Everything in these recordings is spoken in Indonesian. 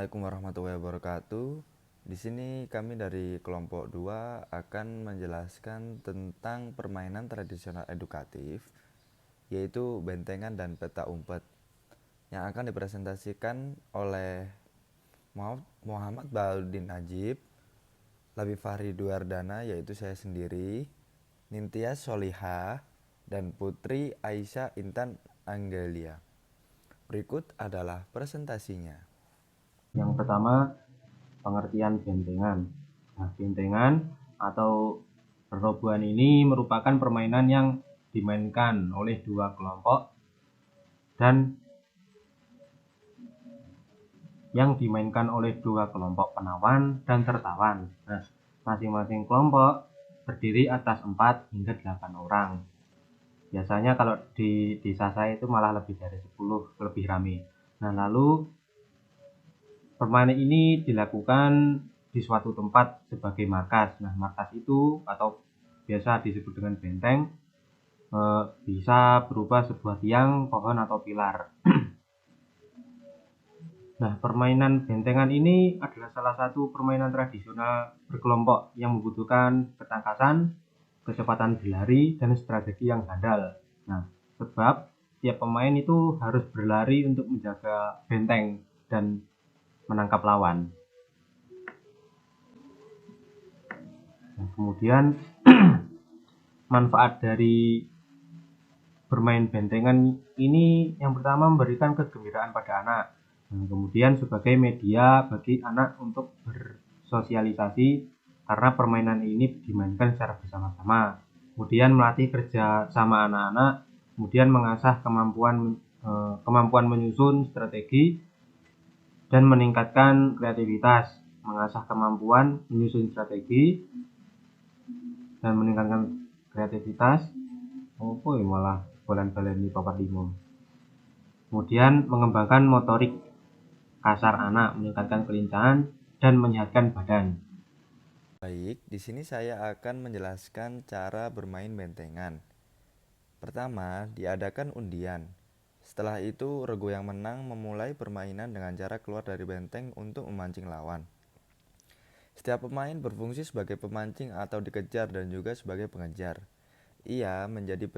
Assalamualaikum warahmatullahi wabarakatuh. Di sini kami dari kelompok 2 akan menjelaskan tentang permainan tradisional edukatif, yaitu bentengan dan peta umpet, yang akan dipresentasikan oleh Muhammad Baharudin Najib, Labib Fahri Duardana, yaitu saya sendiri, Nintias Solihah, dan Putri Aisyah Intan Anggelia. Berikut adalah presentasinya. Yang pertama, pengertian bentengan. Nah, bentengan atau perlobuhan ini merupakan permainan yang dimainkan oleh dua kelompok dan penawan dan tertawan. Nah, masing-masing kelompok terdiri atas 4 hingga 8 orang. Biasanya kalau di desa saya itu malah lebih dari 10, lebih ramai. Nah, lalu permainan ini dilakukan di suatu tempat sebagai markas. Nah, markas itu atau biasa disebut dengan benteng bisa berupa sebuah tiang, pohon, atau pilar. Nah, permainan bentengan ini adalah salah satu permainan tradisional berkelompok yang membutuhkan ketangkasan, kecepatan berlari, dan strategi yang handal. Nah, sebab tiap pemain itu harus berlari untuk menjaga benteng dan menangkap lawan. Nah, kemudian manfaat dari bermain bentengan ini yang pertama memberikan kegembiraan pada anak. Nah, kemudian sebagai media bagi anak untuk bersosialisasi karena permainan ini dimainkan secara bersama-sama. Kemudian melatih kerja sama anak-anak, kemudian mengasah kemampuan menyusun strategi dan meningkatkan kreativitas, mengasah kemampuan menyusun strategi dan meningkatkan kreativitas. Malah balen-balen di papat limo. Kemudian mengembangkan motorik kasar anak, meningkatkan kelincahan dan menyehatkan badan. Baik, di sini saya akan menjelaskan cara bermain bentengan. Pertama, diadakan undian. Setelah itu, regu yang menang memulai permainan dengan cara keluar dari benteng untuk memancing lawan. Setiap pemain berfungsi sebagai pemancing atau dikejar dan juga sebagai pengejar. Ia menjadi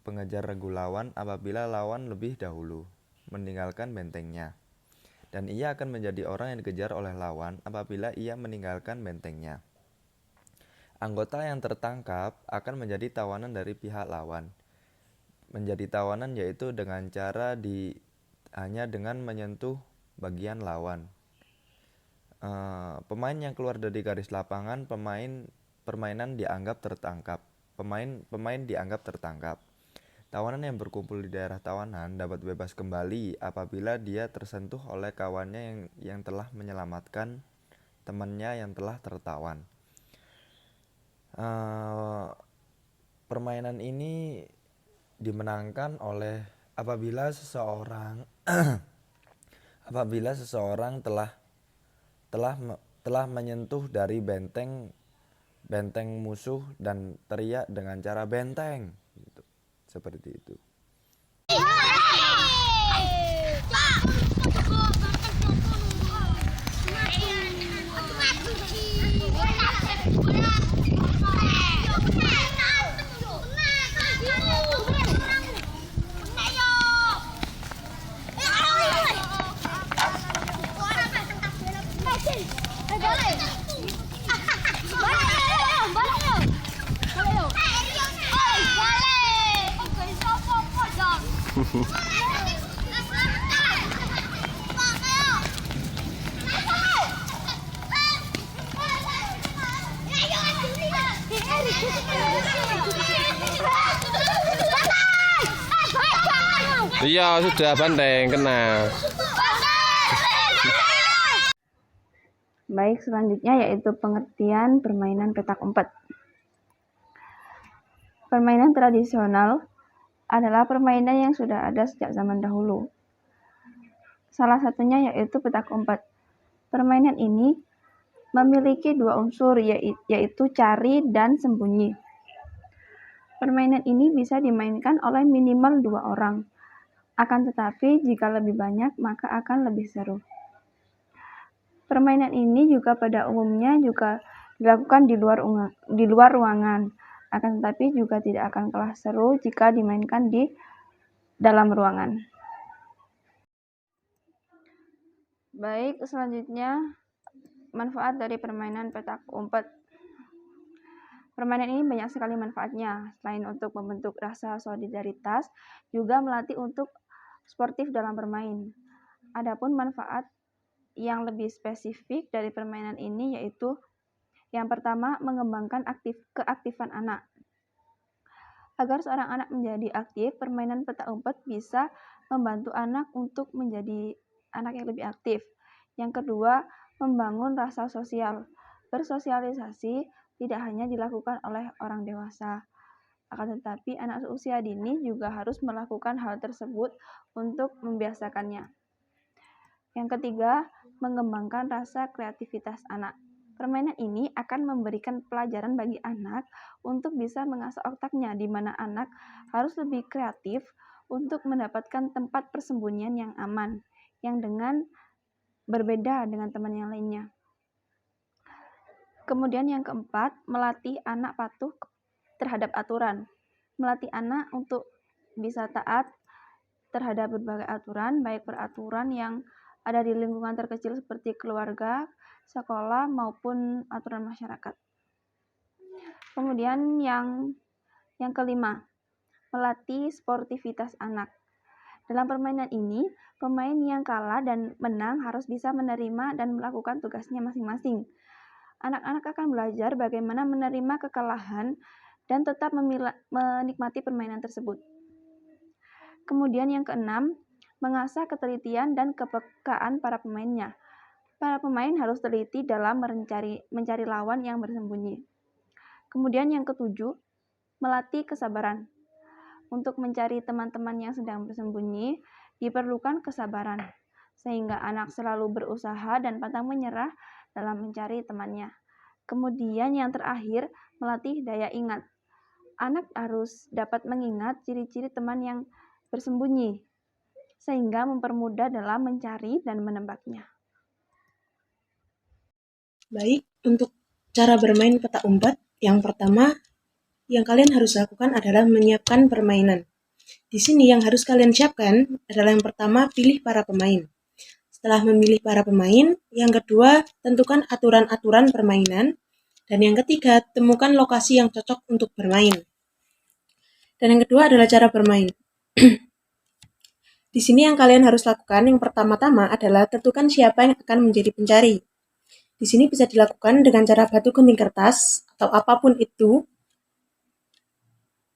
pengejar regu lawan apabila lawan lebih dahulu meninggalkan bentengnya. Dan ia akan menjadi orang yang dikejar oleh lawan apabila ia meninggalkan bentengnya. Anggota yang tertangkap akan menjadi tawanan dari pihak lawan. Menjadi tawanan yaitu dengan cara hanya dengan menyentuh bagian lawan. Pemain yang keluar dari garis lapangan, permainan dianggap tertangkap. Pemain dianggap tertangkap. Tawanan yang berkumpul di daerah tawanan dapat bebas kembali apabila dia tersentuh oleh kawannya yang telah menyelamatkan temannya yang telah tertawan. Permainan ini dimenangkan oleh apabila seseorang telah menyentuh dari benteng musuh dan teriak dengan cara benteng gitu. Seperti itu. Iya sudah banteng kena. Baik, selanjutnya yaitu pengertian permainan petak umpet. Permainan tradisional adalah permainan yang sudah ada sejak zaman dahulu. Salah satunya yaitu petak umpet. Permainan ini memiliki dua unsur yaitu cari dan sembunyi. Permainan ini bisa dimainkan oleh minimal 2 orang. Akan tetapi jika lebih banyak maka akan lebih seru. Permainan ini juga pada umumnya juga dilakukan di luar ruangan, akan tetapi juga tidak akan kalah seru jika dimainkan di dalam ruangan. Baik, selanjutnya manfaat dari permainan petak umpet. Permainan ini banyak sekali manfaatnya, selain untuk membentuk rasa solidaritas, juga melatih untuk sportif dalam bermain. Adapun manfaat yang lebih spesifik dari permainan ini yaitu yang pertama, mengembangkan keaktifan anak. Agar seorang anak menjadi aktif, permainan petak umpet bisa membantu anak untuk menjadi anak yang lebih aktif. Yang kedua, membangun rasa sosial. Bersosialisasi tidak hanya dilakukan oleh orang dewasa, akan tetapi anak seusia dini juga harus melakukan hal tersebut untuk membiasakannya. Yang ketiga, mengembangkan rasa kreativitas anak. Permainan ini akan memberikan pelajaran bagi anak untuk bisa mengasah otaknya, di mana anak harus lebih kreatif untuk mendapatkan tempat persembunyian yang aman, yang dengan berbeda dengan teman yang lainnya. Kemudian yang keempat, melatih anak patuh terhadap aturan. Melatih anak untuk bisa taat terhadap berbagai aturan, baik peraturan yang ada di lingkungan terkecil seperti keluarga, sekolah, maupun aturan masyarakat. Kemudian yang kelima, melatih sportivitas anak. Dalam permainan ini, pemain yang kalah dan menang harus bisa menerima dan melakukan tugasnya masing-masing. Anak-anak akan belajar bagaimana menerima kekalahan dan tetap menikmati permainan tersebut. Kemudian yang keenam, mengasah ketelitian dan kepekaan para pemainnya. Para pemain harus teliti dalam mencari lawan yang bersembunyi. Kemudian yang ketujuh, melatih kesabaran. Untuk mencari teman-teman yang sedang bersembunyi, diperlukan kesabaran, sehingga anak selalu berusaha dan pantang menyerah dalam mencari temannya. Kemudian yang terakhir, melatih daya ingat. Anak harus dapat mengingat ciri-ciri teman yang bersembunyi, sehingga mempermudah dalam mencari dan menebaknya. Baik, untuk cara bermain petak umpet, yang pertama yang kalian harus lakukan adalah menyiapkan permainan. Di sini yang harus kalian siapkan adalah yang pertama, pilih para pemain. Setelah memilih para pemain, yang kedua, tentukan aturan-aturan permainan. Dan yang ketiga, temukan lokasi yang cocok untuk bermain. Dan yang kedua adalah cara bermain. Di sini yang kalian harus lakukan yang pertama-tama adalah tentukan siapa yang akan menjadi pencari. Di sini bisa dilakukan dengan cara batu gunting kertas atau apapun itu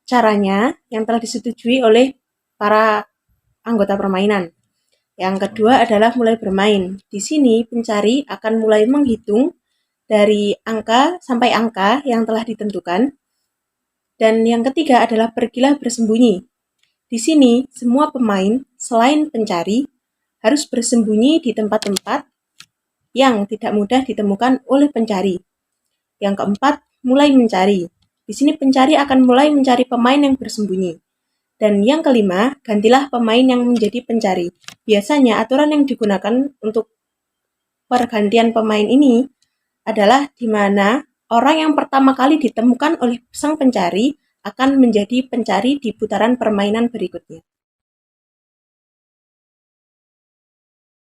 caranya yang telah disetujui oleh para anggota permainan. Yang kedua adalah mulai bermain. Di sini pencari akan mulai menghitung dari angka sampai angka yang telah ditentukan. Dan yang ketiga adalah pergilah bersembunyi. Di sini semua pemain selain pencari harus bersembunyi di tempat-tempat yang tidak mudah ditemukan oleh pencari. Yang keempat, mulai mencari. Di sini pencari akan mulai mencari pemain yang bersembunyi. Dan yang kelima, gantilah pemain yang menjadi pencari. Biasanya aturan yang digunakan untuk pergantian pemain ini adalah di mana orang yang pertama kali ditemukan oleh sang pencari akan menjadi pencari di putaran permainan berikutnya.